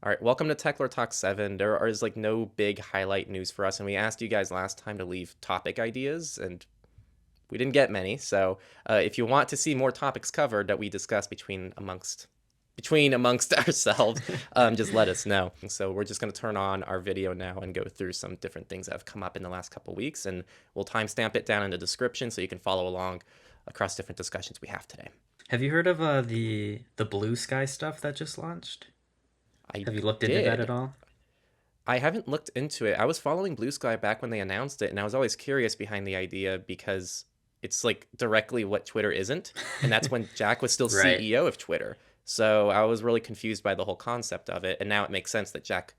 All right, welcome to Techlore Talk 7. There is like no big highlight news for us, and we asked you guys last time to leave topic ideas, and we didn't get many. So if you want to see more topics covered that we discuss amongst ourselves, just let us know. So we're just going to turn on our video now and go through some different things that have come up in the last couple of weeks, and we'll timestamp it down in the description so you can follow along across different discussions we have today. Have you heard of the Bluesky stuff that just launched? Have you looked into that at all? I haven't looked into it. I was following Bluesky back when they announced it, and I was always curious behind the idea because it's like directly what Twitter isn't, and that's when Jack was still Right. CEO of Twitter. So I was really confused by the whole concept of it, and now it makes sense that Jack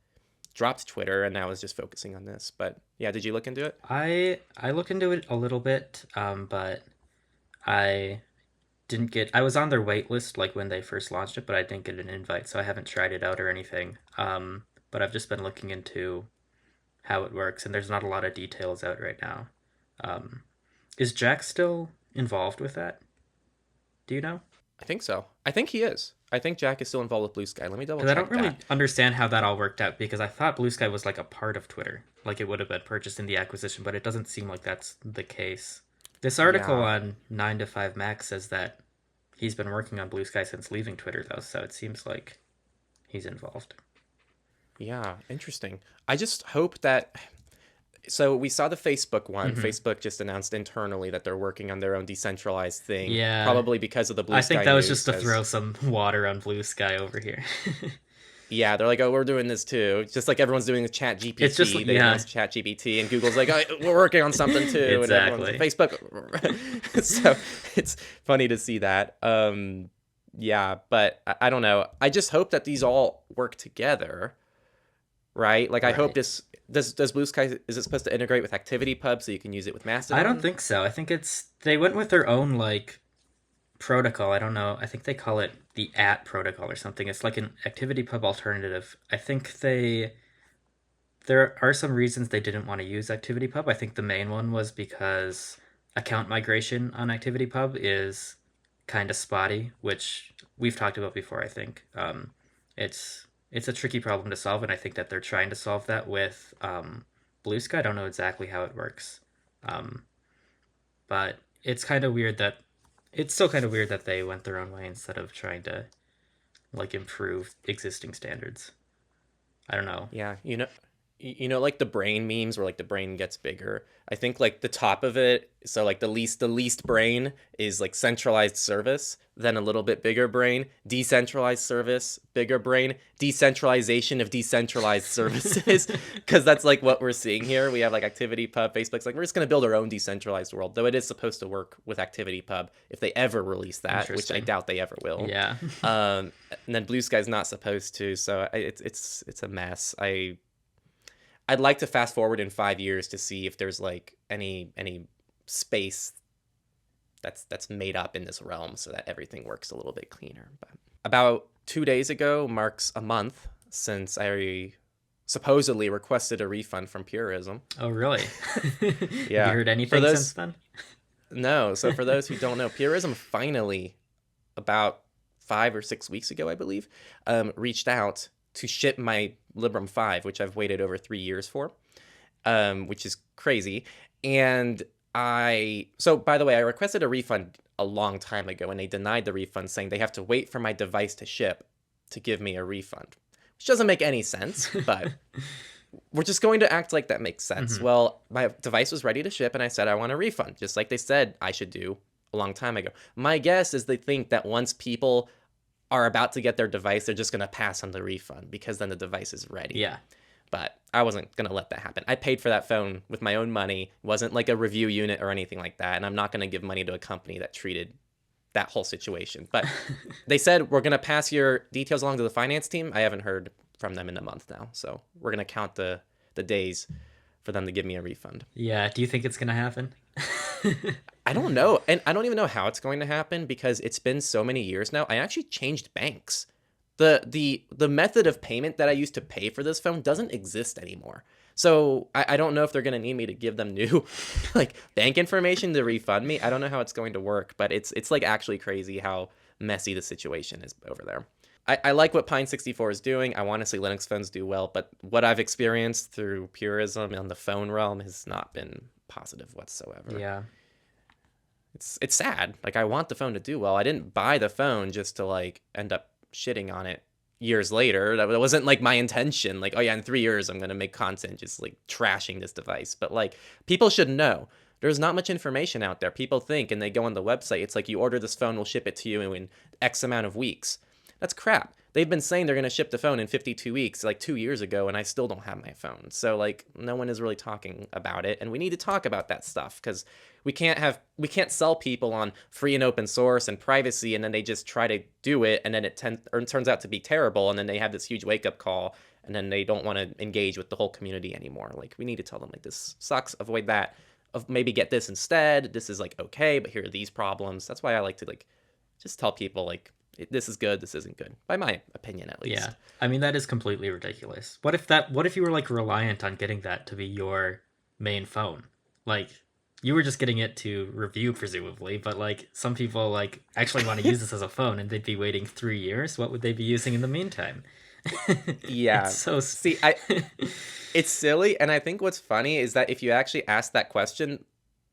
dropped Twitter and now is just focusing on this. But yeah, did you look into it? I looked into it a little bit, but I didn't get. I was on their wait list like when they first launched it, but I didn't get an invite, so I haven't tried it out or anything. But I've just been looking into how it works, and there's not a lot of details out right now. Is Jack still involved with that? Do you know? I think so. I think he is. I think Jack is still involved with Bluesky. Let me double Because I check don't really that. understand how that all worked out, because I thought Bluesky was like a part of Twitter, like it would have been purchased in the acquisition, but it doesn't seem like that's the case. This article Yeah. on 9 to 5 Max says that he's been working on Bluesky since leaving Twitter, though, so it seems like he's involved. Yeah, interesting. I just hope that. So we saw the Facebook one. Hmm. Facebook just announced internally that they're working on their own decentralized thing, Yeah, probably because of the I Blue think Sky that was news. just to throw 'Cause some water on Bluesky over here. yeah, they're like, oh, we're doing this too. Just like everyone's doing with Chat It's just, GPT. They yeah, announced Chat GPT, and Google's like, oh, we're working on something too, and everyone's exactly. Facebook. So it's funny to see that. Yeah, but I don't know. I just hope that these all work together, right? Like I hope Right. this does Blue Sky, is it supposed to integrate with ActivityPub so you can use it with I don't Mastodon? think so. I think they went with their own, like, protocol. I don't know. I think they call it the at protocol or something. It's like an ActivityPub alternative. I think there are some reasons they didn't want to use ActivityPub. I think the main one was because account migration on ActivityPub is kind of spotty, which we've talked about before. I think it's a tricky problem to solve, and I think that they're trying to solve that with Bluesky. I don't know exactly how it works, um, but it's still kind of weird that they went their own way instead of trying to like improve existing standards. I don't know. Yeah, like the brain memes where like the brain gets bigger. I think like the top of it, so like the least brain is like centralized service, then a little bit bigger brain, decentralized service, bigger brain, decentralization of decentralized services, because that's like what we're seeing here. We have like ActivityPub, Facebook's like we're just gonna build our own decentralized world, though it is supposed to work with ActivityPub if they ever release that, which I Interesting. doubt they ever will. Yeah. And then Blue Sky's not supposed to, so it's a mess. I'd like to fast forward in 5 years to see if there's like any space that's made up in this realm so that everything works a little bit cleaner. But about 2 days ago marks a month since I supposedly requested a refund from Purism. Oh, really? Have you Yeah. heard For anything since those then? No, so for those who don't know, Purism finally, about 5 or 6 weeks ago, I believe, reached out to ship my Librem 5, which I've waited over 3 years for, which is crazy. And so by the way, I requested a refund a long time ago, and they denied the refund, saying they have to wait for my device to ship to give me a refund, which doesn't make any sense, but we're just going to act like that makes sense. Hmm. Well, my device was ready to ship, and I said I want a refund, just like they said I should do a long time ago. My guess is they think that once people are about to get their device, they're just going to pass on the refund because then the device is ready. Yeah. But I wasn't going to let that happen. I paid for that phone with my own money. It wasn't like a review unit or anything like that. And I'm not going to give money to a company that treated that whole situation. But they said, we're going to pass your details along to the finance team. I haven't heard from them in a month now. So we're going to count the days for them to give me a refund. Yeah. Do you think it's gonna happen? I don't know. And I don't even know how it's going to happen because it's been so many years now. I actually changed banks. The method of payment that I used to pay for this phone doesn't exist anymore. So I don't know if they're going to need me to give them new like bank information to refund me. I don't know how it's going to work, but it's like actually crazy how messy the situation is over there. I like what Pine 64 is doing. I want to see Linux phones do well, but what I've experienced through purism in the phone realm has not been positive whatsoever. Yeah. It's sad. Like, I want the phone to do well. I didn't buy the phone just to like end up shitting on it years later. That wasn't like my intention. Like, oh yeah, in 3 years I'm gonna make content just like trashing this device. But like, people should know. There's not much information out there. People think, and they go on the website, it's like, you order this phone, we'll ship it to you in X amount of weeks. That's crap. They've been saying they're going to ship the phone in 52 weeks, like 2 years ago, and I still don't have my phone. So, like, no one is really talking about it, and we need to talk about that stuff, because we can't sell people on free and open source and privacy, and then they just try to do it, and then it turns out to be terrible, and then they have this huge wake-up call, and then they don't want to engage with the whole community anymore. Like, we need to tell them, like, this sucks, avoid that, of maybe get this instead, this is, like, okay, but here are these problems. That's why I like to, like, just tell people, like, this is good, this isn't good, by my opinion at least. Yeah, I mean, that is completely ridiculous. What if you were like reliant on getting that to be your main phone? Like, you were just getting it to review presumably, but like some people like actually want to use this as a phone, and they'd be waiting 3 years. What would they be using in the meantime? Yeah. It's so See, it's silly, and I think what's funny is that if you actually ask that question,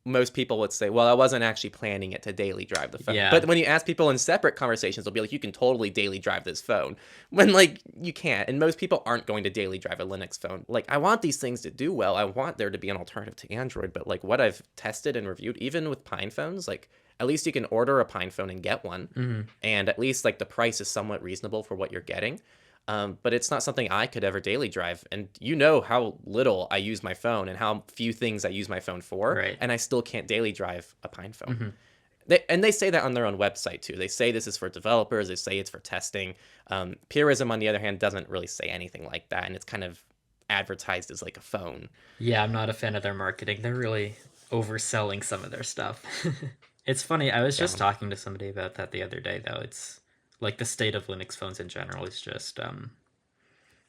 most people would say, well, I wasn't actually planning it to daily drive the phone. Yeah. But when you ask people in separate conversations, they'll be like, you can totally daily drive this phone. When, like, you can't. And most people aren't going to daily drive a Linux phone. Like, I want these things to do well. I want there to be an alternative to Android. But, like, what I've tested and reviewed, even with Pine phones, like, at least you can order a Pine phone and get one. Mm-hmm. And at least, like, the price is somewhat reasonable for what you're getting. But it's not something I could ever daily drive. And you know how little I use my phone and how few things I use my phone for. Right. And I still can't daily drive a Pine phone. Mm-hmm. They say that on their own website, too. They say this is for developers. They say it's for testing. Purism, on the other hand, doesn't really say anything like that. And it's kind of advertised as like a phone. Yeah, I'm not a fan of their marketing. They're really overselling some of their stuff. It's funny. I was just talking to somebody about that the other day, though. It's like the state of Linux phones in general is just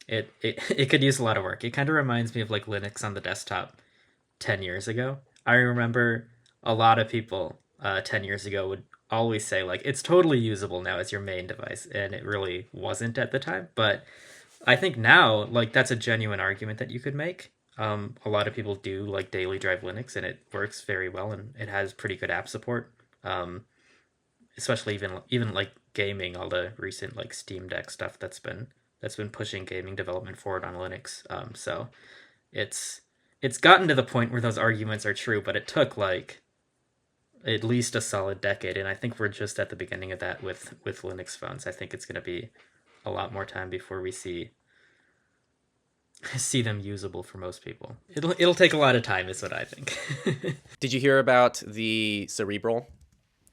it could use a lot of work. It kind of reminds me of like Linux on the desktop 10 years ago. I remember a lot of people 10 years ago would always say like it's totally usable now as your main device, and it really wasn't at the time. But I think now like that's a genuine argument that you could make. A lot of people do like daily drive Linux, and it works very well, and it has pretty good app support. Especially even like gaming, all the recent like Steam Deck stuff that's been pushing gaming development forward on Linux. So it's gotten to the point where those arguments are true, but it took like at least a solid decade, and I think we're just at the beginning of that with Linux phones. I think it's going to be a lot more time before we see them usable for most people. It'll take a lot of time, is what I think. Did you hear about the Cerebral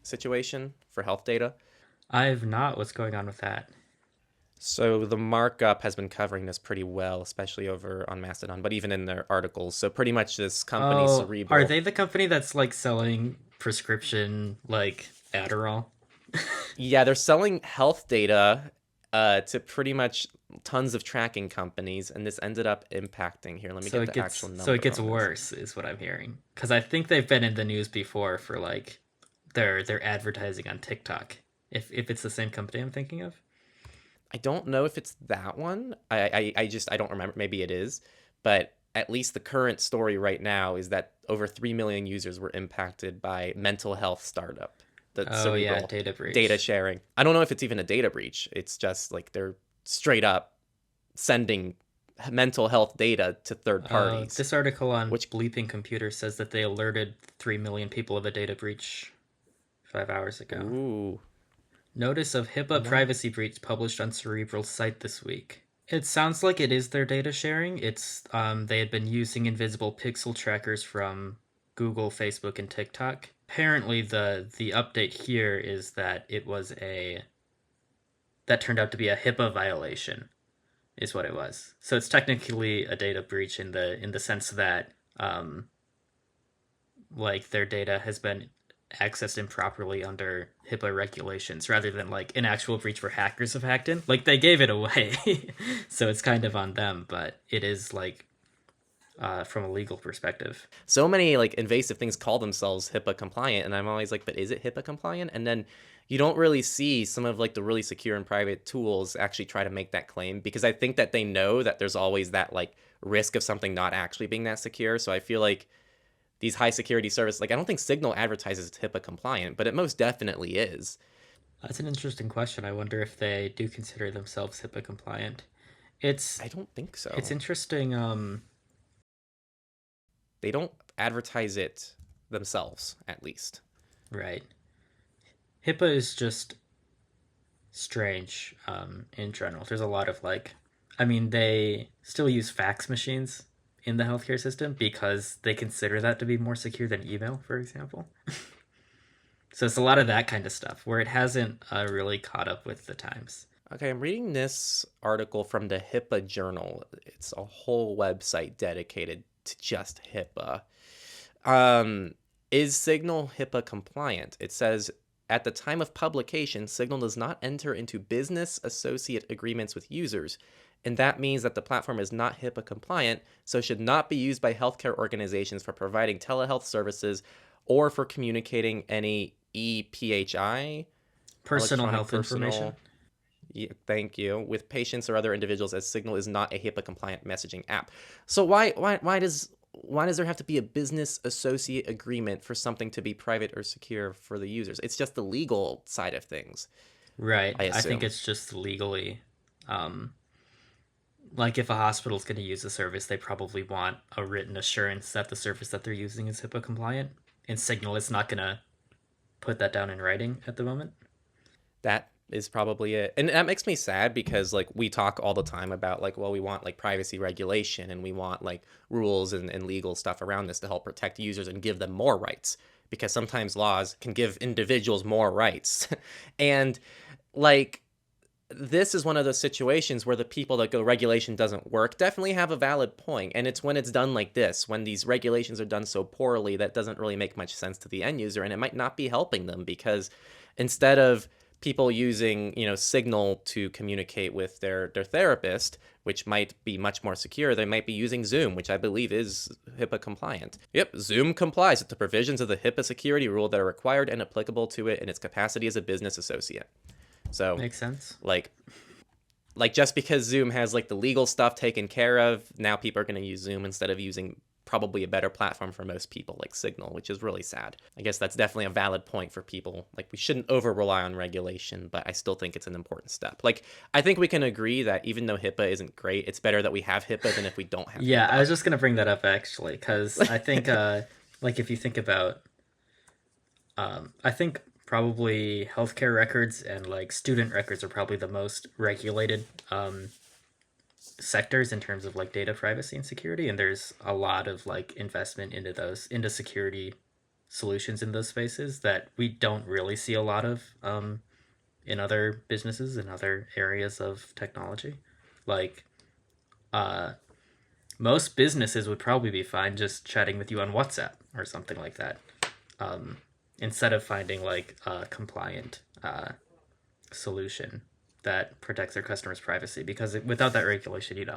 situation for health data? I've not. What's going on with that? So the markup has been covering this pretty well, especially over on Mastodon, but even in their articles. So pretty much this company, Cerebral. Are they the company that's like selling prescription like Adderall? Yeah, they're selling health data to pretty much tons of tracking companies, and this ended up impacting here. Let me get the actual number. So it gets worse, is what I'm hearing. Because I think they've been in the news before for like their advertising on TikTok. If it's the same company I'm thinking of. I don't know if it's that one. I don't remember. Maybe it is. But at least the current story right now is that over 3 million users were impacted by mental health startup. Yeah, data breach. Data sharing. I don't know if it's even a data breach. It's just like they're straight up sending mental health data to third parties. This article on Bleeping Computer says that they alerted 3 million people of a data breach 5 hours ago. Ooh. Notice of HIPAA privacy breach published on Cerebral's site this week. It sounds like it is their data sharing. It's they had been using invisible pixel trackers from Google, Facebook, and TikTok. Apparently, the update here is that it was that turned out to be a HIPAA violation, is what it was. So it's technically a data breach in the sense that like their data has been accessed improperly under HIPAA regulations, rather than like an actual breach where hackers have hacked in. Like they gave it away, so it's kind of on them, but it is like from a legal perspective. So many like invasive things call themselves HIPAA compliant, and I'm always like, but is it HIPAA compliant? And then you don't really see some of like the really secure and private tools actually try to make that claim, because I think that they know that there's always that like risk of something not actually being that secure. So I feel like these high security services, like I don't think Signal advertises it's HIPAA compliant, but it most definitely is. That's an interesting question. I wonder if they do consider themselves HIPAA compliant. It's I don't think it's so. interesting. They don't advertise it themselves, at least. Right. HIPAA is just strange in general. There's a lot of like, I mean, they still use fax machines in the healthcare system because they consider that to be more secure than email, for example. So it's a lot of that kind of stuff where it hasn't really caught up with the times. Okay, I'm reading this article from the HIPAA Journal. It's a whole website dedicated to just HIPAA. Um, is Signal HIPAA compliant? It says, at the time of publication, Signal does not enter into business associate agreements with users, and that means that the platform is not HIPAA compliant, so should not be used by healthcare organizations for providing telehealth services or for communicating any EPHI, Personal electronic health information. personal. Yeah, thank you. With patients or other individuals, as Signal is not a HIPAA compliant messaging app. So why does there have to be a business associate agreement for something to be private or secure for the users? It's just the legal side of things, Right. I I think assume. it's just legally, um, like if a hospital's going to use a service, they probably want a written assurance that the service that they're using is HIPAA compliant. And Signal is not going to put that down in writing at the moment. That is probably it. And that makes me sad because like we talk all the time about like, well, we want like privacy regulation and we want like rules and legal stuff around this to help protect users and give them more rights, because sometimes laws can give individuals more rights. And like this is one of those situations where the people that go regulation doesn't work definitely have a valid point. And it's when it's done like this, when these regulations are done so poorly, that doesn't really make much sense to the end user, and it might not be helping them, because instead of people using, Signal to communicate with their therapist, which might be much more secure, they might be using Zoom, which I believe is HIPAA compliant. Yep, Zoom complies with the provisions of the HIPAA security rule that are required and applicable to it in its capacity as a business associate. So Makes sense. like just because Zoom has like the legal stuff taken care of, now people are going to use Zoom instead of using probably a better platform for most people like Signal, which is really sad. I guess that's definitely a valid point for people. Like we shouldn't over rely on regulation, but I still think it's an important step. Like I think we can agree that even though HIPAA isn't great, it's better that we have HIPAA than if we don't have Yeah, I HIPAA. was just going to bring that up actually, because I think, like, if you think about, I think probably healthcare records and like student records are probably the most regulated sectors in terms of like data privacy and security, and there's a lot of like investment into those into security solutions in those spaces that we don't really see a lot of in other businesses in other areas of technology. Like uh, most businesses would probably be fine just chatting with you on WhatsApp or something like that, um, instead of finding like a compliant solution that protects their customers' privacy, because without that regulation,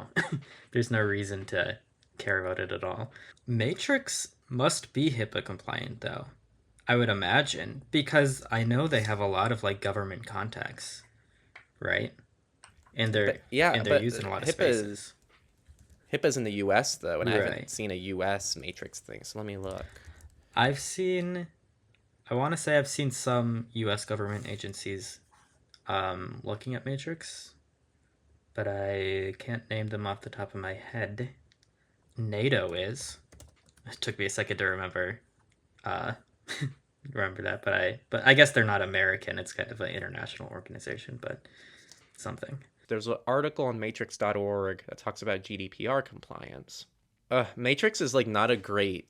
there's no reason to care about it at all. Matrix must be HIPAA compliant, though, I would imagine, because I know they have a lot of like government contacts, right? And they're But yeah, and they're but used in a lot of HIPAA's spaces. HIPAA's in the US though, and I Right. haven't seen a US matrix thing. So let me look. I've seen. I want to say I've seen some U.S. government agencies looking at Matrix, but I can't name them off the top of my head. NATO is. It took me a second to uh, remember that, but I guess they're not American. It's kind of an international organization, but something. There's an article on matrix.org that talks about GDPR compliance. Matrix is like not a great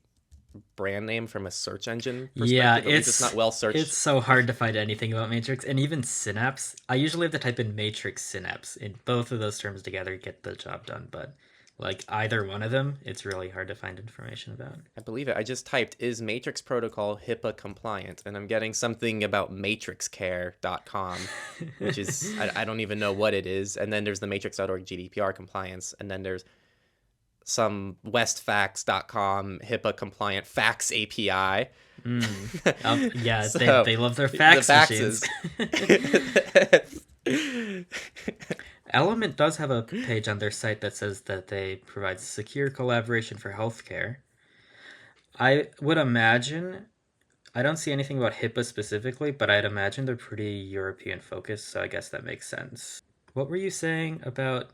brand name from a search engine Yeah, perspective. At least it's not well it's searched. so hard to find anything about Matrix, and even Synapse. I usually have to type in Matrix Synapse, and both of those terms together get the job done. But like either one of them, it's really hard to find information about. I believe it. I just typed, is Matrix Protocol HIPAA compliant? And I'm getting something about matrixcare.com, which is, I don't even know what it is. And then there's the matrix.org GDPR compliance. And then there's westfax.com HIPAA compliant fax API. Yeah, So, they love their fax machines. Element does have a page on their site that says that they provide secure collaboration for healthcare. I would imagine, I don't see anything about HIPAA specifically, but I'd imagine they're pretty European focused, so I guess that makes sense. What were you saying about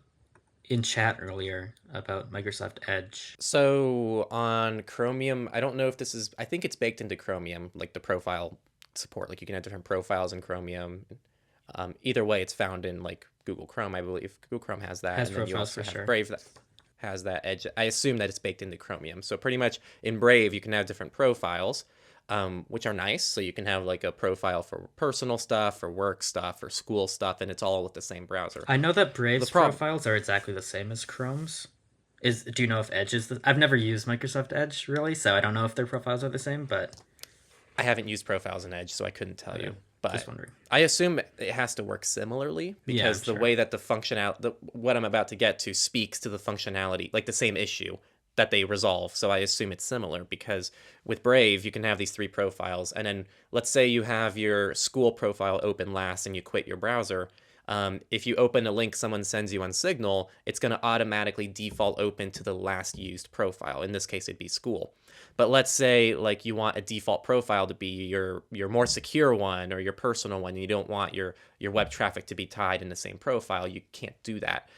in chat earlier about Microsoft Edge? So on Chromium, I don't know if this is, I think it's baked into Chromium, like the profile support. Like you can have different profiles in Chromium. Either way, it's found in like Google Chrome, I believe. Google Chrome has that. Has and then you profiles also for have sure. Brave that has that Edge. I assume that it's baked into Chromium. So pretty much in Brave, you can have different profiles, which are nice. So you can have like a profile for personal stuff, or work stuff, or school stuff, and it's all with the same browser. I know that Brave's profiles are exactly the same as Chrome's. Do you know if Edge is I've never used Microsoft Edge really, so I don't know if their profiles are the same, but I haven't used profiles in Edge, so I couldn't tell you. But just wondering. I assume it has to work similarly because the way that the functionality, what I'm about to get to, speaks to the functionality, like the same issue that they resolve. So I assume it's similar because with Brave, you can have these 3 profiles. And then let's say you have your school profile open last and you quit your browser. If you open a link someone sends you on Signal, it's going to automatically default open to the last used profile. In this case, it'd be school. But let's say like you want a default profile to be your more secure one or your personal one, and you don't want your web traffic to be tied in the same profile. You can't do that.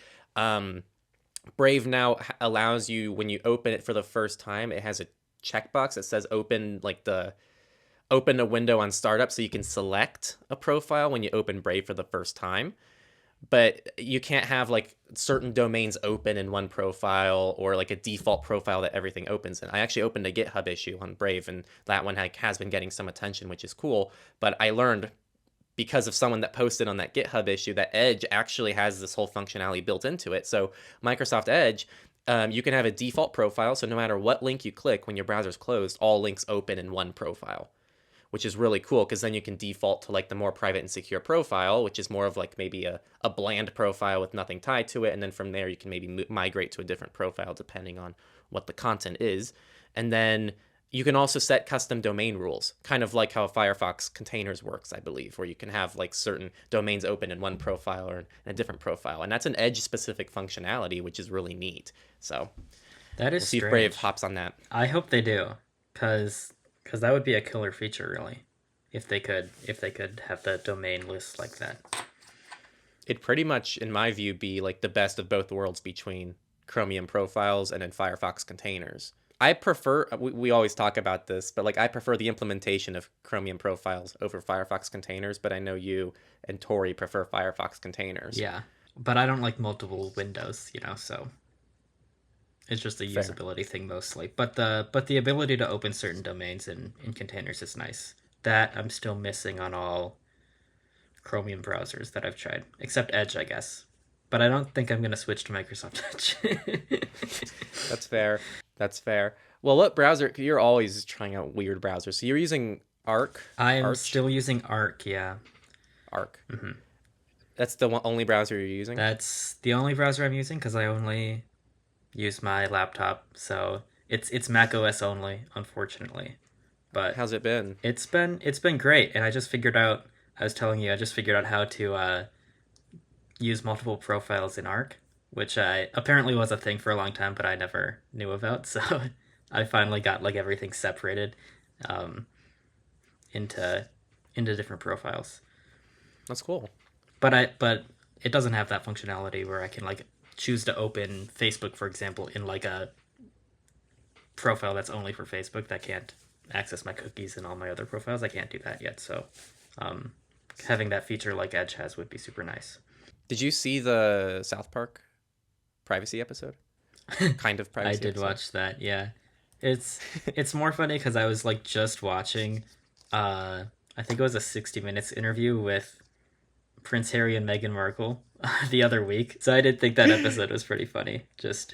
Brave now allows you, when you open it for the first time, it has a checkbox that says open a window on startup, so you can select a profile when you open Brave for the first time. But you can't have like certain domains open in one profile or like a default profile that everything opens in. I actually opened a GitHub issue on Brave, and that one has been getting some attention, which is cool. But I learned because of someone that posted on that GitHub issue that Edge actually has this whole functionality built into it. So Microsoft Edge, you can have a default profile. So no matter what link you click when your browser's closed, all links open in one profile, which is really cool because then you can default to like the more private and secure profile, which is more of like maybe a bland profile with nothing tied to it. And then from there, you can maybe migrate to a different profile depending on what the content is. And then you can also set custom domain rules, kind of like how Firefox containers works, I believe, where you can have like certain domains open in one profile or in a different profile. And that's an Edge specific functionality, which is really neat. So that is we'll see if Brave hops on that. I hope they do, because that would be a killer feature, really, if they could have the domain list like that. It'd pretty much, in my view, be like the best of both worlds between Chromium profiles and then Firefox containers. I prefer, we always talk about this, but like I prefer the implementation of Chromium profiles over Firefox containers, but I know you and Tori prefer Firefox containers. Yeah, but I don't like multiple windows, so it's just a usability thing mostly. But the ability to open certain domains in containers is nice. That I'm still missing on all Chromium browsers that I've tried, except Edge, I guess. But I don't think I'm going to switch to Microsoft Edge. That's fair. Well, what browser? You're always trying out weird browsers. So you're using Arc? I am still using Arc, yeah. Arc. Mm-hmm. That's the only browser you're using? That's the only browser I'm using because I only use my laptop. So it's Mac OS only, unfortunately. But how's it been? It's been great, and I just figured out how to use multiple profiles in Arc, which apparently was a thing for a long time, but I never knew about. So I finally got like everything separated into different profiles. That's cool. But it doesn't have that functionality where I can like choose to open Facebook, for example, in like a profile that's only for Facebook that can't access my cookies and all my other profiles. I can't do that yet. So having that feature like Edge has would be super nice. Did you see the South Park privacy episode? Kind of privacy I did episode. watch that, yeah. It's more funny because I was like just watching, I think it was a 60 Minutes interview with Prince Harry and Meghan Markle the other week. So I did think that episode was pretty funny, just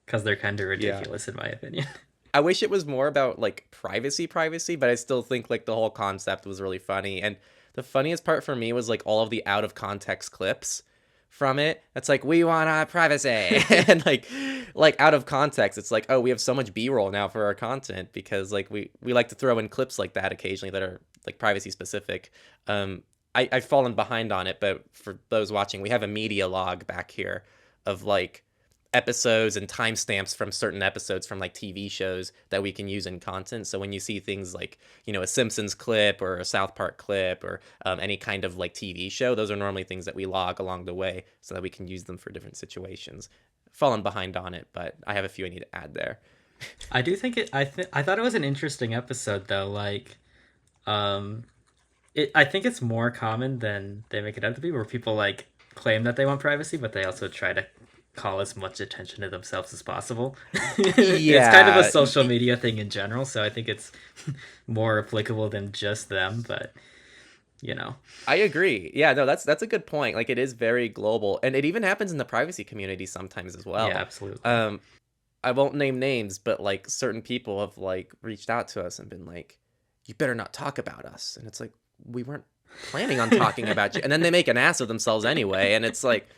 because they're kind of ridiculous in my opinion. I wish it was more about like privacy, but I still think like the whole concept was really funny. And the funniest part for me was like all of the out of context clips from it. That's like, we want our privacy. And like like out of context, it's like, oh, we have so much B-roll now for our content because like we like to throw in clips like that occasionally that are like privacy specific. I've fallen behind on it, but for those watching, we have a media log back here of like episodes and timestamps from certain episodes from like TV shows that we can use in content. So when you see things like, you know, a Simpsons clip or a South Park clip or any kind of like TV show, those are normally things that we log along the way so that we can use them for different situations. Fallen behind on it, but I have a few I need to add there. I do think it. I thought it was an interesting episode though. Like, I think it's more common than they make it out to be, where people like claim that they want privacy, but they also try to call as much attention to themselves as possible. It's kind of a social media thing in general, so I think it's more applicable than just them, but you know. I agree. Yeah, no, that's a good point. Like it is very global, and it even happens in the privacy community sometimes as well. Yeah, absolutely. I won't name names, but like certain people have like reached out to us and been like, "You better not talk about us," and it's like, we weren't planning on talking about you, and then they make an ass of themselves anyway, and it's like,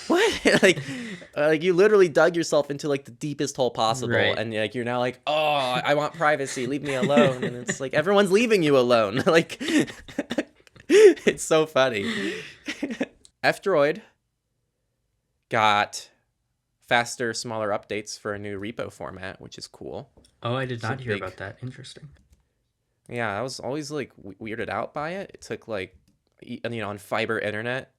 what? like you literally dug yourself into like the deepest hole possible, right. And like you're now like, oh, I want privacy, leave me alone, and it's like everyone's leaving you alone. Like it's so funny. F-Droid got faster, smaller updates for a new repo format, which is cool. Oh, I did not hear about that. Interesting. Yeah, I was always like weirded out by it. It took like, you know, on fiber internet,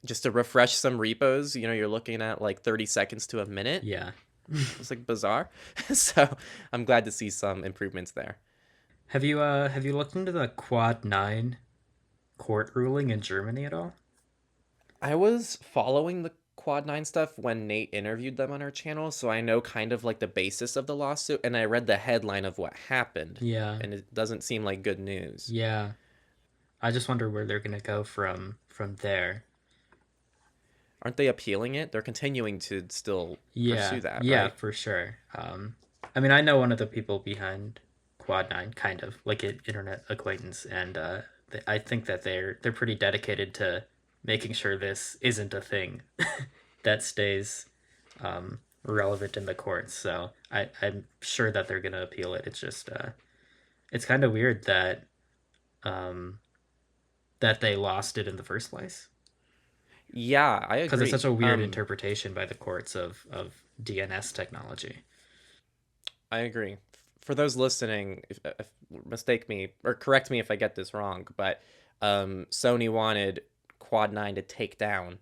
just to refresh some repos, you know, you're looking at like 30 seconds to a minute. Yeah. It's like bizarre. So I'm glad to see some improvements there. Have you looked into the Quad9 court ruling in Germany at all? I was following the Quad9 stuff when Nate interviewed them on our channel, so I know kind of like the basis of the lawsuit, and I read the headline of what happened. Yeah. And it doesn't seem like good news. Yeah. I just wonder where they're going to go from there. Aren't they appealing it? They're continuing to still pursue that, right? Yeah, for sure. I mean, I know one of the people behind Quad9, kind of, like an internet acquaintance, and I think that they're pretty dedicated to making sure this isn't a thing that stays relevant in the courts. So I'm sure that they're going to appeal it. It's just, it's kind of weird that that they lost it in the first place. Yeah, I agree. Because it's such a weird interpretation by the courts of DNS technology. I agree. For those listening, if mistake me or correct me if I get this wrong, but Sony wanted Quad9 to take down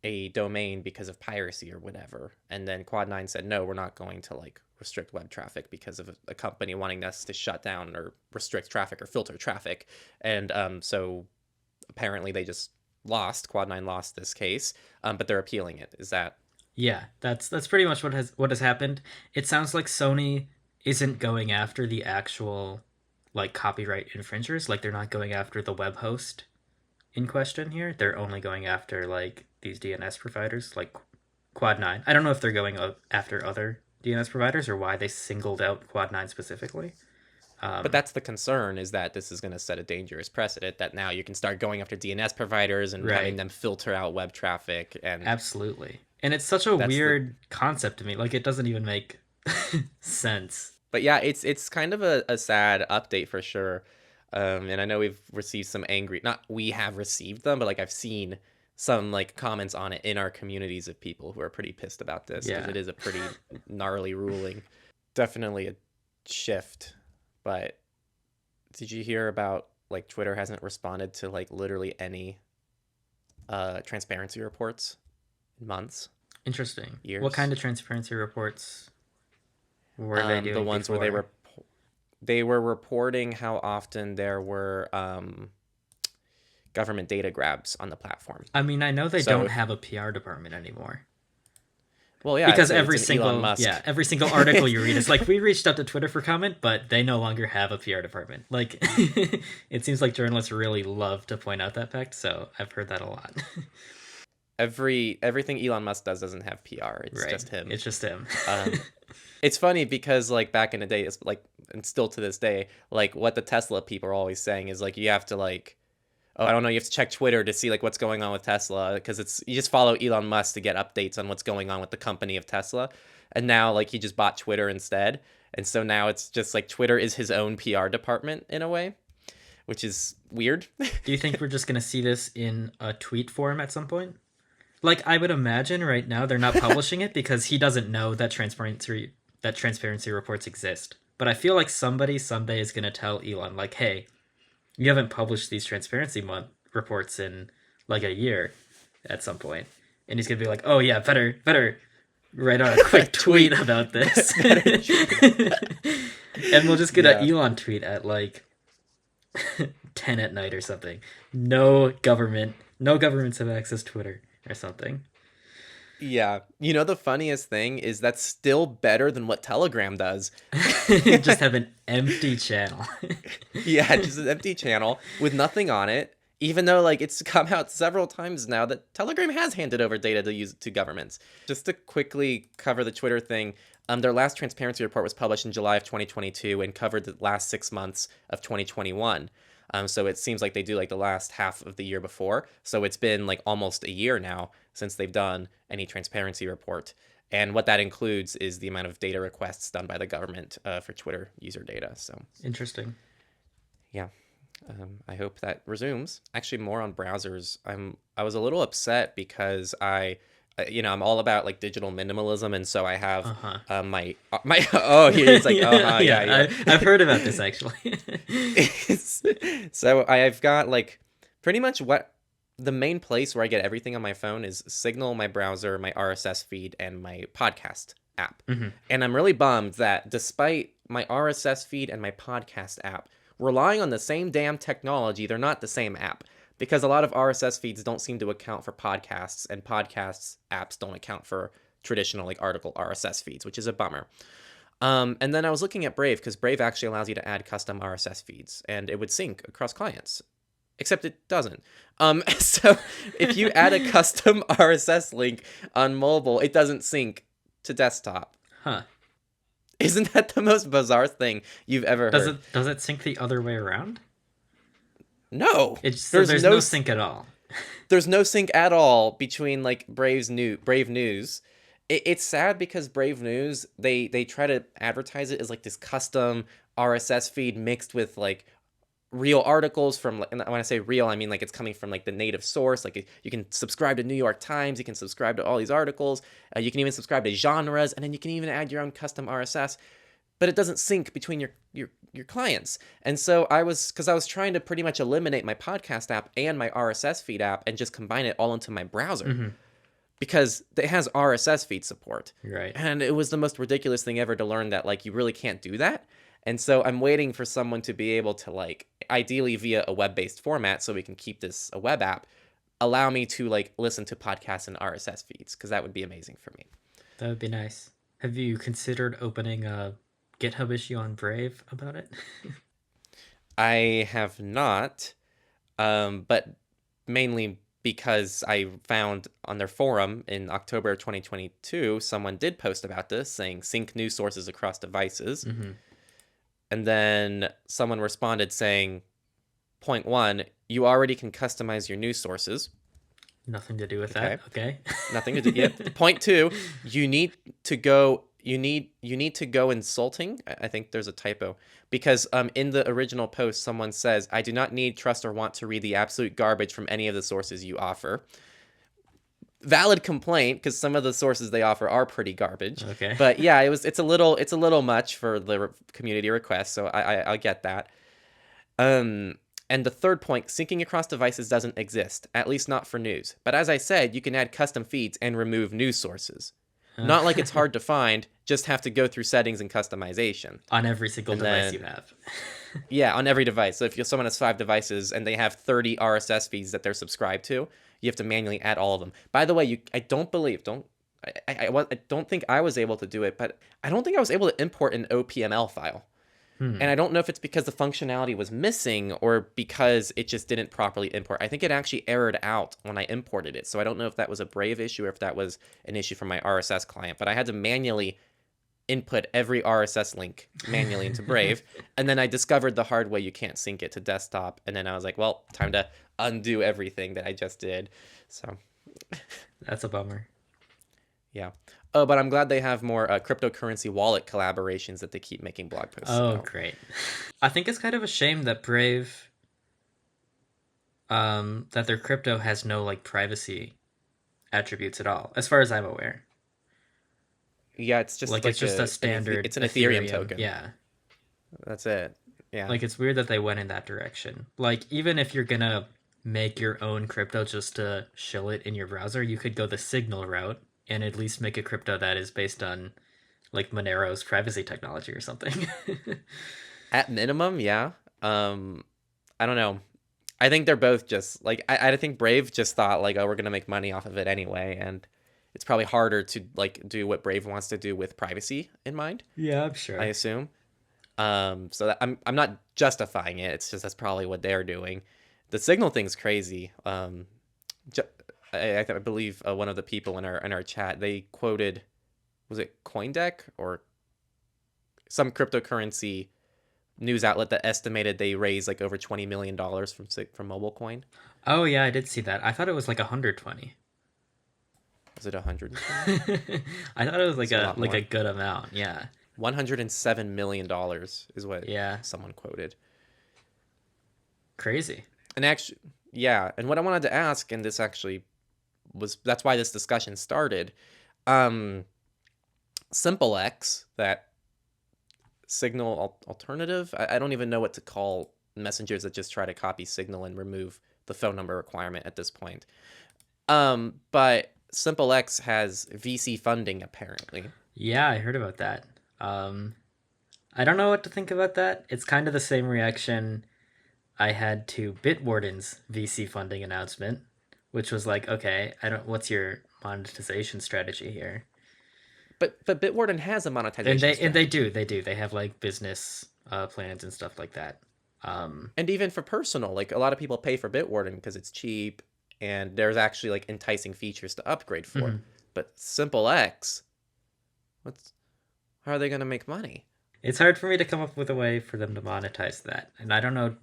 a domain because of piracy or whatever, and then Quad9 said, no, we're not going to like restrict web traffic because of a company wanting us to shut down or restrict traffic or filter traffic. And so apparently they just Quad9 lost this case, but they're appealing it. Is that? Yeah, that's pretty much what has happened. It sounds like Sony isn't going after the actual like copyright infringers. Like they're not going after the web host in question here. They're only going after like these DNS providers like Quad9. I don't know if they're going after other DNS providers or why they singled out Quad9 specifically. But that's the concern, is that this is going to set a dangerous precedent that now you can start going after DNS providers and having them filter out web traffic. And absolutely. And it's such a weird concept to me. Like it doesn't even make sense. But yeah, it's kind of a sad update for sure. And I know we've received some not we have received them, but like I've seen some like comments on it in our communities of people who are pretty pissed about this, because it is a pretty gnarly ruling. Definitely a shift. But did you hear about like Twitter hasn't responded to like literally any transparency reports in months? Interesting. Years. What kind of transparency reports were they doing? The ones before? where they were reporting how often there were government data grabs on the platform. I mean, I know they don't have a PR department anymore. Well, yeah, because every single article you read is like, we reached out to Twitter for comment, but they no longer have a PR department. Like, it seems like journalists really love to point out that fact. So I've heard that a lot. Everything Elon Musk doesn't have PR. It's just him. It's just him. It's funny because like back in the day, it's like, and still to this day, like what the Tesla people are always saying is like, you have to like oh, I don't know, you have to check Twitter to see like what's going on with Tesla, because it's you just follow Elon Musk to get updates on what's going on with the company of Tesla. And now like he just bought Twitter instead. And so now it's just like Twitter is his own PR department in a way, which is weird. Do you think we're just going to see this in a tweet form at some point? Like, I would imagine right now they're not publishing it because he doesn't know that transparency reports exist. But I feel like somebody someday is going to tell Elon, like, hey, you haven't published these transparency reports in like a year at some point. And he's going to be like, oh yeah, better write out a quick tweet about this. And we'll just get an Elon tweet at like 10 at night or something. No governments have access to Twitter or something. Yeah. You know, the funniest thing is that's still better than what Telegram does. Just have an empty channel. Yeah, just an empty channel with nothing on it. Even though like it's come out several times now that Telegram has handed over data to use to governments. Just to quickly cover the Twitter thing, their last transparency report was published in July of 2022 and covered the last 6 months of 2021. So it seems like they do like the last half of the year before. So it's been like almost a year now since they've done any transparency report. And what that includes is the amount of data requests done by the government for Twitter user data. So interesting. Yeah. I hope that resumes. Actually, more on browsers. I was a little upset because I'm all about like digital minimalism, and so I have my oh, he's like yeah. I've heard about this actually. So I've got like pretty much what the main place where I get everything on my phone is Signal, my browser, my RSS feed, and my podcast app. Mm-hmm. And I'm really bummed that despite my RSS feed and my podcast app relying on the same damn technology, they're not the same app. Because a lot of RSS feeds don't seem to account for podcasts, and podcasts apps don't account for traditional like article RSS feeds, which is a bummer. And then I was looking at Brave, because Brave actually allows you to add custom RSS feeds, and it would sync across clients. Except it doesn't. So if you add a custom RSS link on mobile, it doesn't sync to desktop. Huh. Isn't that the most bizarre thing you've ever heard? Does it sync the other way around? No. There's no sync at all. There's no sync at all between like Brave News. It's sad because Brave News, they try to advertise it as like this custom RSS feed mixed with like real articles from, like, and when I say real, I mean like it's coming from like the native source. Like you can subscribe to New York Times, you can subscribe to all these articles, you can even subscribe to genres, and then you can even add your own custom RSS. But it doesn't sync between your clients. And so I was trying to pretty much eliminate my podcast app and my RSS feed app and just combine it all into my browser. Mm-hmm. Because it has RSS feed support. Right. And it was the most ridiculous thing ever to learn that like you really can't do that. And so I'm waiting for someone to be able to, like, ideally via a web-based format, so we can keep this a web app, allow me to like listen to podcasts and RSS feeds, because that would be amazing for me. That would be nice. Have you considered opening a GitHub issue on Brave about it? I have not, but mainly because I found on their forum in October of 2022, someone did post about this, saying sync news sources across devices. Mm-hmm. And then someone responded saying, point 1, you already can customize your news sources. Nothing to do with that. Okay. Nothing to do. Yep. Point 2, you need to go insulting. I think there's a typo, because in the original post someone says, I do not need, trust, or want to read the absolute garbage from any of the sources you offer. Valid complaint, because some of the sources they offer are pretty garbage. Okay. But yeah, it's a little much for the community request, so I get that. And the third point, syncing across devices doesn't exist, at least not for news. But as I said, you can add custom feeds and remove news sources. Not like it's hard to find, just have to go through settings and customization. On every single device you have. Yeah, on every device. So if someone has 5 devices and they have 30 RSS feeds that they're subscribed to, you have to manually add all of them. By the way, I don't think I was able to do it, but I don't think I was able to import an OPML file. And I don't know if it's because the functionality was missing or because it just didn't properly import. I think it actually errored out when I imported it. So I don't know if that was a Brave issue or if that was an issue from my RSS client. But I had to manually input every RSS link manually into Brave. And then I discovered the hard way you can't sync it to desktop. And then I was like, well, time to undo everything that I just did. So That's a bummer. yeah. Oh, but I'm glad they have more cryptocurrency wallet collaborations that they keep making blog posts about. Great. I think it's kind of a shame that Brave, that their crypto has no like privacy attributes at all, as far as I'm aware. Yeah, it's just Like it's just a standard. It's an Ethereum token. Yeah. That's it. Yeah. Like it's weird that they went in that direction. Like even if you're gonna make your own crypto just to shill it in your browser, you could go the Signal route and at least make a crypto that is based on like Monero's privacy technology or something. At minimum, yeah. I don't know. I think they're both just like I think Brave just thought like, oh, we're gonna make money off of it anyway, and it's probably harder to like do what Brave wants to do with privacy in mind. Yeah, I'm sure. I assume. So that, I'm not justifying it. It's just that's probably what they're doing. The Signal thing's crazy. I believe one of the people in our chat, they quoted, was it CoinDeck or some cryptocurrency news outlet that estimated they raised like over $20 million from MobileCoin. Oh yeah, I did see that. I thought it was like 120. Was it 100? I thought it was like a good amount. Yeah. $107 million is what someone quoted. Crazy. And actually, yeah. And what I wanted to ask, and this actually that's why this discussion started. SimpleX, that Signal alternative. I don't even know what to call messengers that just try to copy Signal and remove the phone number requirement at this point. But SimpleX has VC funding apparently. Yeah, I heard about that. I don't know what to think about that. It's kind of the same reaction I had to Bitwarden's VC funding announcement, which was like, okay, what's your monetization strategy here? But Bitwarden has a monetization strategy. And they do. They have like business plans and stuff like that. And even for personal, like a lot of people pay for Bitwarden because it's cheap and there's actually like enticing features to upgrade for. Mm-hmm. But SimpleX, how are they going to make money? It's hard for me to come up with a way for them to monetize that. And I don't know,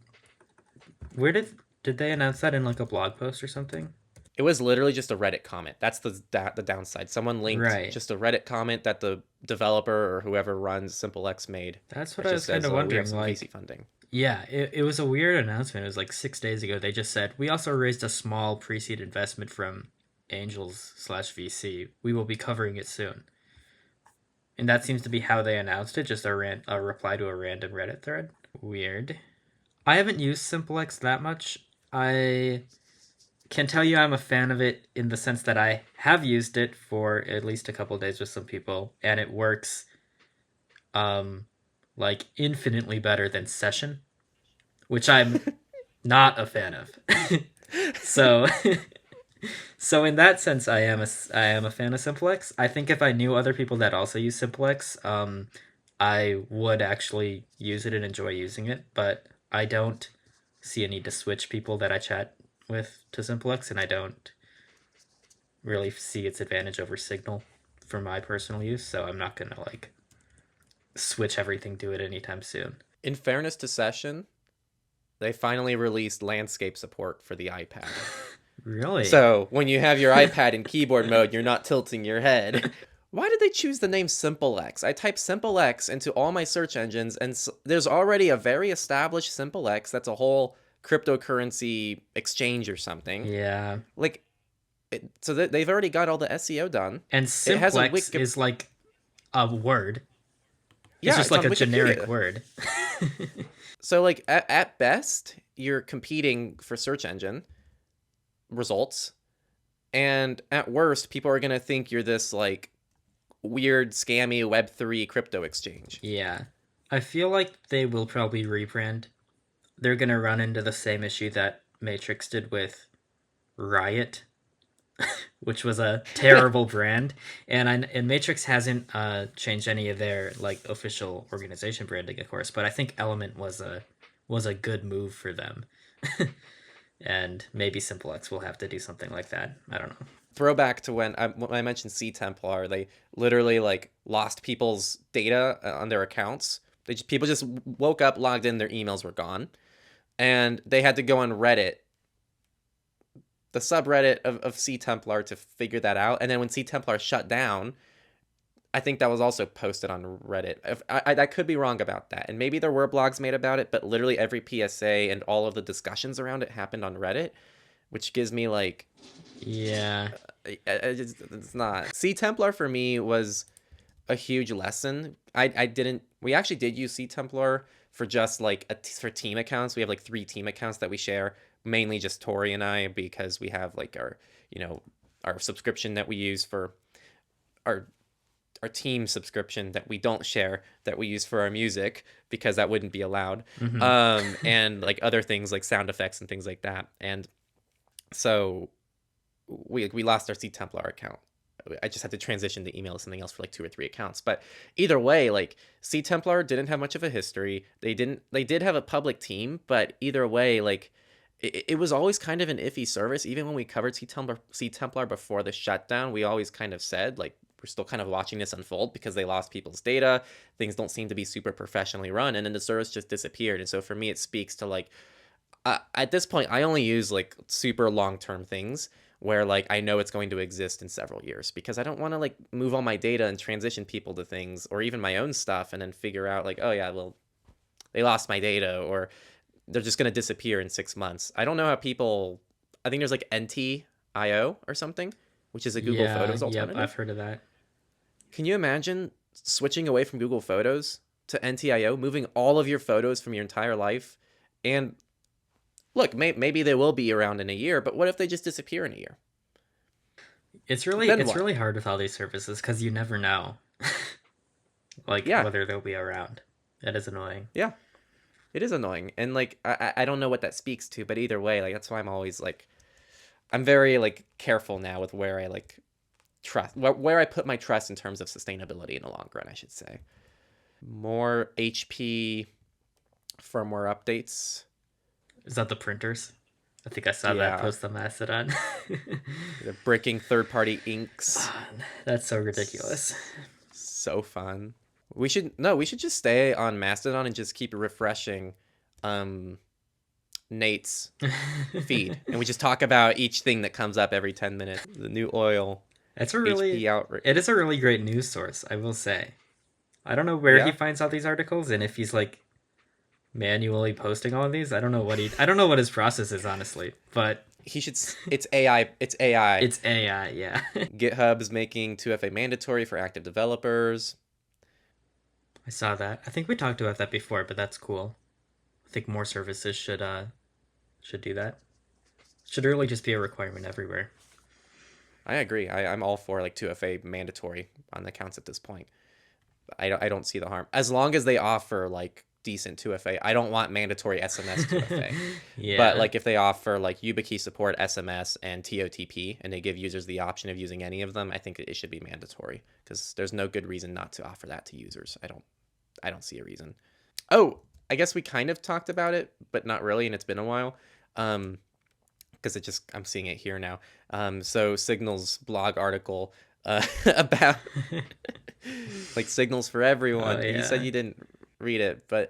where did they announce that in like a blog post or something? It was literally just a Reddit comment. That's the downside. Someone linked just a Reddit comment that the developer or whoever runs SimpleX made. That's what I was kind of wondering. We have some VC funding. Yeah, it was a weird announcement. It was like 6 days ago. They just said, we also raised a small pre-seed investment from Angels/VC. We will be covering it soon. And that seems to be how they announced it, just a reply to a random Reddit thread. Weird. I haven't used SimpleX that much. I can tell you I'm a fan of it in the sense that I have used it for at least a couple of days with some people, and it works like infinitely better than Session, which I'm not a fan of. So in that sense, I am a fan of SimpleX. I think if I knew other people that also use SimpleX, I would actually use it and enjoy using it, but I don't see a need to switch people that I chat with to SimpleX, and I don't really see its advantage over Signal for my personal use, so I'm not gonna like switch everything to it anytime soon. In fairness to Session, they finally released landscape support for the iPad. Really? So when you have your iPad in keyboard mode, you're not tilting your head. Why did they choose the name SimpleX? I type SimpleX into all my search engines, and there's already a very established SimpleX that's a whole cryptocurrency exchange or something. Yeah. Like, so they've already got all the SEO done. And SimpleX is like a word. It's just like a generic word. So like at best, you're competing for search engine results. And at worst, people are going to think you're this like weird, scammy Web3 crypto exchange. Yeah. I feel like they will probably rebrand. They're going to run into the same issue that Matrix did with Riot, which was a terrible brand. And Matrix hasn't changed any of their like official organization branding, of course, but I think Element was a good move for them. And maybe SimpleX will have to do something like that. I don't know. Throwback to when I mentioned CTemplar, they literally like lost people's data on their accounts. People just woke up, logged in, their emails were gone, and they had to go on Reddit, the subreddit of CTemplar, to figure that out. And then when CTemplar shut down, I think that was also posted on Reddit. I could be wrong about that, and maybe there were blogs made about it, but literally every PSA and all of the discussions around it happened on Reddit, which gives me like, Yeah. it's not. CTemplar for me was a huge lesson. We actually did use CTemplar for just like for team accounts. We have like 3 team accounts that we share, mainly just Tori and I, because we have like our subscription that we use for our team subscription that we don't share, that we use for our music, because that wouldn't be allowed. And like other things like sound effects and things like that. And so we lost our CTemplar account. I just had to transition the email to something else for like 2 or 3 accounts. But either way, like CTemplar didn't have much of a history. They did have a public team, but either way, like it was always kind of an iffy service. Even when we covered CTemplar before the shutdown, we always kind of said like, we're still kind of watching this unfold because they lost people's data. Things don't seem to be super professionally run, and then the service just disappeared. And so for me, it speaks to like, at this point, I only use like super long-term things where like I know it's going to exist in several years, because I don't want to like move all my data and transition people to things, or even my own stuff, and then figure out like, oh yeah, well, they lost my data, or they're just going to disappear in 6 months. I don't know how people, I think there's like Ente.io or something, which is a Google Photos alternative. Yep, I've heard of that. Can you imagine switching away from Google Photos to Ente.io, moving all of your photos from your entire life? And look, maybe they will be around in a year, but what if they just disappear in a year? It's really hard with all these services because you never know, like whether they'll be around. That is annoying. Yeah, it is annoying, and like I don't know what that speaks to, but either way, like that's why I'm always like, I'm very like careful now with where I like trust, where I put my trust in terms of sustainability in the long run, I should say. More HP firmware updates. Is that the printers? I think I saw that post on Mastodon. They're breaking third-party inks. That's so ridiculous. So fun. We should just stay on Mastodon and just keep refreshing Nate's feed, and we just talk about each thing that comes up every 10 minutes. The new oil. It is a really great news source, I will say. I don't know where he finds all these articles, and if he's like manually posting all of these. I don't know what his process is, honestly, but he should. It's AI. It's AI. It's AI. Yeah. GitHub is making 2FA mandatory for active developers. I saw that. I think we talked about that before, but that's cool. I think more services should do that. Should really just be a requirement everywhere. I agree. I'm all for like 2FA mandatory on accounts at this point. I don't see the harm, as long as they offer like decent 2FA. I don't want mandatory SMS 2FA. Yeah. But like if they offer like YubiKey support SMS and TOTP, and they give users the option of using any of them, I think it should be mandatory, because there's no good reason not to offer that to users. I don't see a reason. Oh, I guess we kind of talked about it, but not really, and it's been a while. Because I'm seeing it here now. So Signal's blog article about like signals for everyone. Oh, yeah. You said you didn't read it, but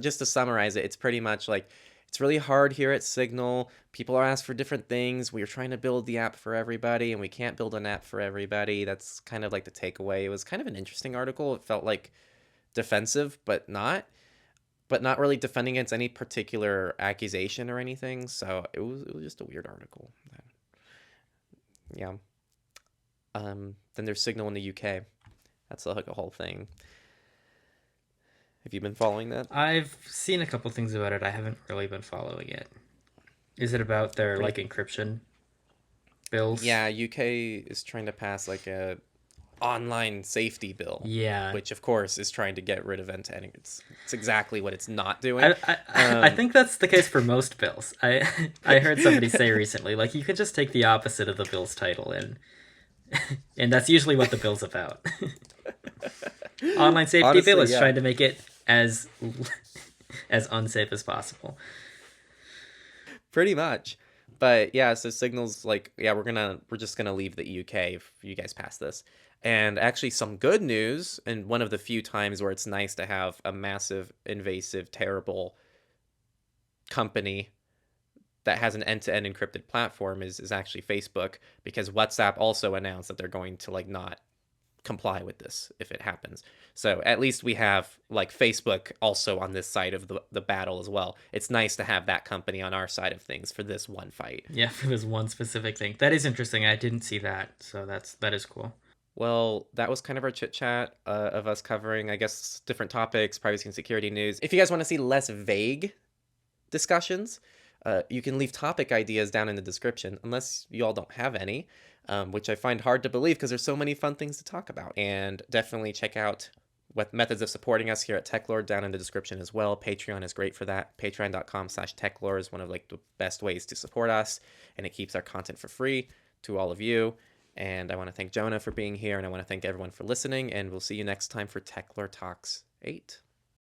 just to summarize it, it's pretty much like, it's really hard here at Signal. People are asked for different things. We're trying to build the app for everybody, and we can't build an app for everybody. That's kind of like the takeaway. It was kind of an interesting article. It felt like defensive, but not really defending against any particular accusation or anything. So it was just a weird article. Yeah. Then there's Signal in the UK. That's like a whole thing. Have you been following that? I've seen a couple things about it. I haven't really been following it. Is it about their like encryption bills? Yeah, UK is trying to pass like a online safety bill. Yeah. Which of course is trying to get rid of Ente. It's exactly what it's not doing. I think that's the case for most bills. I heard somebody say recently, like, you could just take the opposite of the bill's title and that's usually what the bill's about. Online safety Honestly, bill is trying to make it as unsafe as possible. Pretty much. But yeah, so Signal's like, yeah, we're just gonna leave the UK if you guys pass this. And actually some good news, and one of the few times where it's nice to have a massive, invasive, terrible company that has an end-to-end encrypted platform is actually Facebook, because WhatsApp also announced that they're going to like not comply with this if it happens. So at least we have like Facebook also on this side of the battle as well. It's nice to have that company on our side of things for this one fight. Yeah, for this one specific thing. That is interesting. I didn't see that, so that is cool. Well, that was kind of our chit chat of us covering, I guess, different topics, privacy and security news. If you guys want to see less vague discussions, you can leave topic ideas down in the description, unless you all don't have any, which I find hard to believe because there's so many fun things to talk about. And definitely check out what methods of supporting us here at Techlore down in the description as well. Patreon is great for that. Patreon.com/Techlore is one of like the best ways to support us, and it keeps our content for free to all of you. And I want to thank Jonah for being here, and I want to thank everyone for listening, and we'll see you next time for Techlore Talks 8.